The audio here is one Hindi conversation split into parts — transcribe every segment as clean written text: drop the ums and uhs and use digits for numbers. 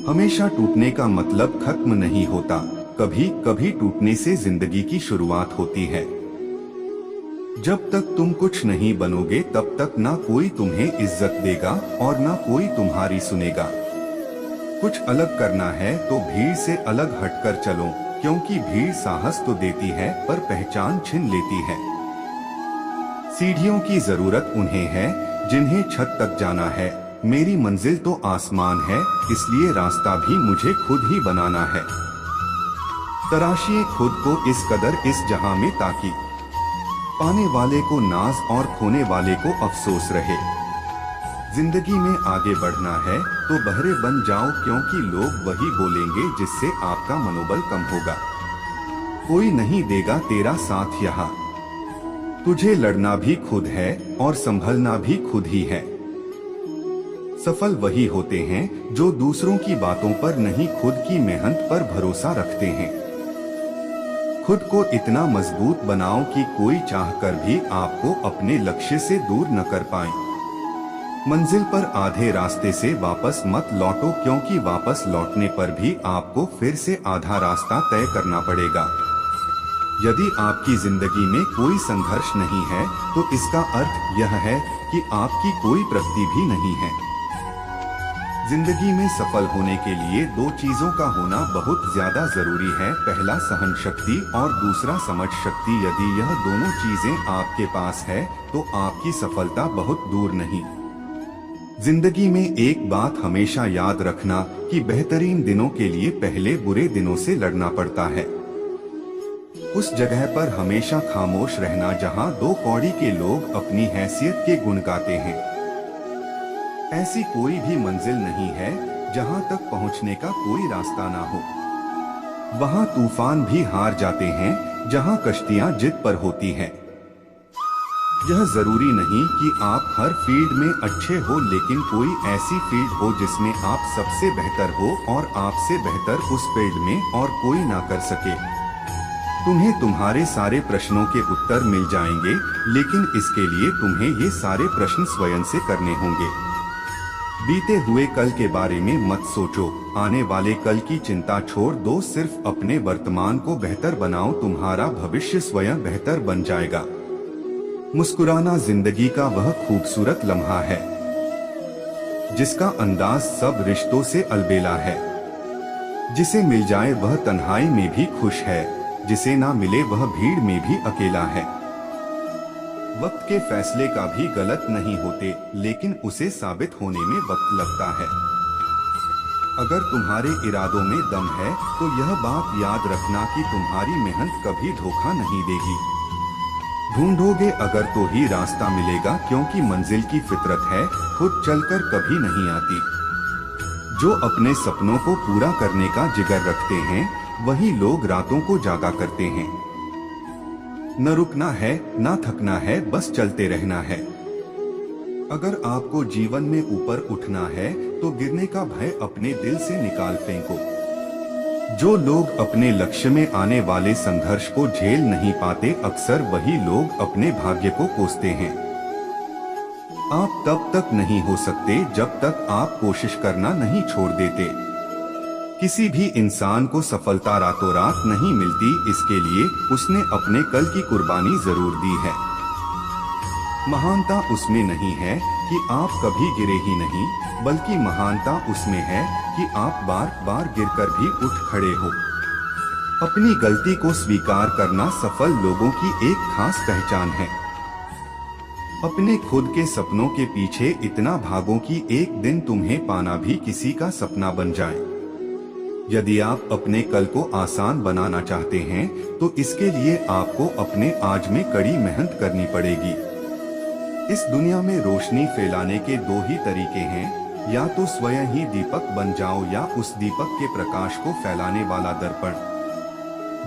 हमेशा टूटने का मतलब खत्म नहीं होता, कभी कभी टूटने से जिंदगी की शुरुआत होती है। जब तक तुम कुछ नहीं बनोगे तब तक ना कोई तुम्हें इज्जत देगा और ना कोई तुम्हारी सुनेगा। कुछ अलग करना है तो भीड़ से अलग हटकर चलो, क्योंकि भीड़ साहस तो देती है पर पहचान छीन लेती है। सीढ़ियों की जरूरत उन्हें है जिन्हें छत तक जाना है। मेरी मंजिल तो आसमान है, इसलिए रास्ता भी मुझे खुद ही बनाना है। तराशिए खुद को इस कदर इस जहां में ताकि पाने वाले को नाज और खोने वाले को अफसोस रहे। जिंदगी में आगे बढ़ना है तो बहरे बन जाओ, क्योंकि लोग वही बोलेंगे जिससे आपका मनोबल कम होगा। कोई नहीं देगा तेरा साथ यहाँ। तुझे लड़ना भी खुद है और संभलना भी खुद ही है। सफल वही होते हैं जो दूसरों की बातों पर नहीं, खुद की मेहनत पर भरोसा रखते हैं। खुद को इतना मजबूत बनाओ कि कोई चाहकर भी आपको अपने लक्ष्य से दूर न कर पाए। मंजिल पर आधे रास्ते से वापस मत लौटो, क्योंकि वापस लौटने पर भी आपको फिर से आधा रास्ता तय करना पड़ेगा। यदि आपकी जिंदगी में कोई संघर्ष नहीं है तो इसका अर्थ यह है कि आपकी कोई प्रगति भी नहीं है। जिंदगी में सफल होने के लिए दो चीजों का होना बहुत ज्यादा जरूरी है, पहला सहन शक्ति और दूसरा समझ शक्ति। यदि यह दोनों चीजें आपके पास है तो आपकी सफलता बहुत दूर नहीं। जिंदगी में एक बात हमेशा याद रखना कि बेहतरीन दिनों के लिए पहले बुरे दिनों से लड़ना पड़ता है। उस जगह पर हमेशा खामोश रहना जहां दो कौड़ी के लोग अपनी हैसियत के गुण गाते हैं। ऐसी कोई भी मंजिल नहीं है जहां तक पहुंचने का कोई रास्ता ना हो। वहां तूफान भी हार जाते हैं जहां कश्तियां जिद पर होती हैं। यह जरूरी नहीं कि आप हर फील्ड में अच्छे हो, लेकिन कोई ऐसी फील्ड हो जिसमें आप सबसे बेहतर हो और आपसे बेहतर उस फील्ड में और कोई ना कर सके। तुम्हें तुम्हारे सारे प्रश्नों के उत्तर मिल जाएंगे, लेकिन इसके लिए तुम्हें ये सारे प्रश्न स्वयं से करने होंगे। बीते हुए कल के बारे में मत सोचो, आने वाले कल की चिंता छोड़ दो, सिर्फ अपने वर्तमान को बेहतर बनाओ, तुम्हारा भविष्य स्वयं बेहतर बन जाएगा। मुस्कुराना जिंदगी का वह खूबसूरत लम्हा है जिसका अंदाज सब रिश्तों से अलबेला है। जिसे मिल जाए वह तन्हाई में भी खुश है, जिसे ना मिले वह भीड़ में भी अकेला है। वक्त के फैसले का भी गलत नहीं होते, लेकिन उसे साबित होने में वक्त लगता है। अगर तुम्हारे इरादों में दम है तो यह बात याद रखना कि तुम्हारी मेहनत कभी धोखा नहीं देगी। ढूंढोगे अगर तो ही रास्ता मिलेगा, क्योंकि मंजिल की फितरत है खुद चलकर कभी नहीं आती। जो अपने सपनों को पूरा करने का जिगर रखते हैं वही लोग रातों को जागा करते हैं। न रुकना है न थकना है, बस चलते रहना है। अगर आपको जीवन में ऊपर उठना है तो गिरने का भय अपने दिल से निकाल फेंको। जो लोग अपने लक्ष्य में आने वाले संघर्ष को झेल नहीं पाते, अक्सर वही लोग अपने भाग्य को कोसते हैं। आप तब तक नहीं हो सकते जब तक आप कोशिश करना नहीं छोड़ देते। किसी भी इंसान को सफलता रातों रात नहीं मिलती, इसके लिए उसने अपने कल की कुर्बानी जरूर दी है। महानता उसमें नहीं है कि आप कभी गिरे ही नहीं, बल्कि महानता उसमें है कि आप बार बार गिरकर भी उठ खड़े हो। अपनी गलती को स्वीकार करना सफल लोगों की एक खास पहचान है। अपने खुद के सपनों के पीछे इतना भागो कि एक दिन तुम्हें पाना भी किसी का सपना बन जाए। यदि आप अपने कल को आसान बनाना चाहते हैं तो इसके लिए आपको अपने आज में कड़ी मेहनत करनी पड़ेगी। इस दुनिया में रोशनी फैलाने के दो ही तरीके हैं, या तो स्वयं ही दीपक बन जाओ या उस दीपक के प्रकाश को फैलाने वाला दर्पण।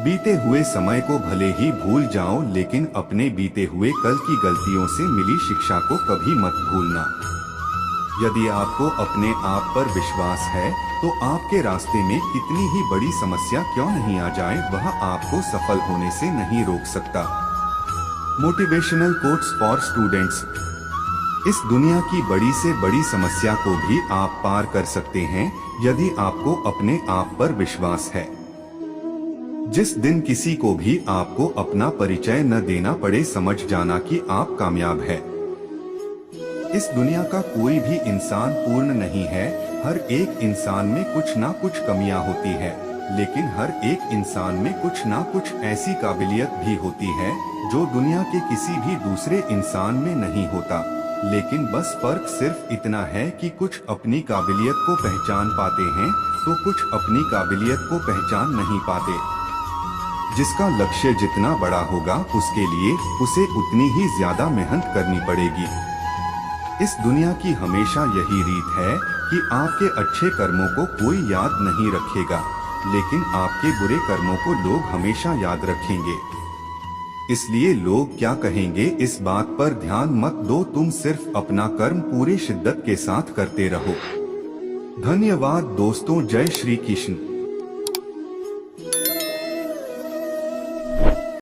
बीते हुए समय को भले ही भूल जाओ, लेकिन अपने बीते हुए कल की गलतियों से मिली शिक्षा को कभी मत भूलना। यदि आपको अपने आप पर विश्वास है तो आपके रास्ते में कितनी ही बड़ी समस्या क्यों नहीं आ जाए, वह आपको सफल होने से नहीं रोक सकता। Motivational quotes for students. इस दुनिया की बड़ी से बड़ी समस्या को भी आप पार कर सकते हैं यदि आपको अपने आप पर विश्वास है। जिस दिन किसी को भी आपको अपना परिचय न देना पड़े, समझ जाना कि आप कामयाब है। इस दुनिया का कोई भी इंसान पूर्ण नहीं है। हर एक इंसान में कुछ ना कुछ कमियां होती है, लेकिन हर एक इंसान में कुछ ना कुछ ऐसी काबिलियत भी होती है जो दुनिया के किसी भी दूसरे इंसान में नहीं होता। लेकिन बस फर्क सिर्फ इतना है कि कुछ अपनी काबिलियत को पहचान पाते हैं तो कुछ अपनी काबिलियत को पहचान नहीं पाते। जिसका लक्ष्य जितना बड़ा होगा उसके लिए उसे उतनी ही ज्यादा मेहनत करनी पड़ेगी। इस दुनिया की हमेशा यही रीत है कि आपके अच्छे कर्मों को कोई याद नहीं रखेगा, लेकिन आपके बुरे कर्मों को लोग हमेशा याद रखेंगे। इसलिए लोग क्या कहेंगे इस बात पर ध्यान मत दो, तुम सिर्फ अपना कर्म पूरे शिद्दत के साथ करते रहो। धन्यवाद दोस्तों, जय श्री कृष्ण।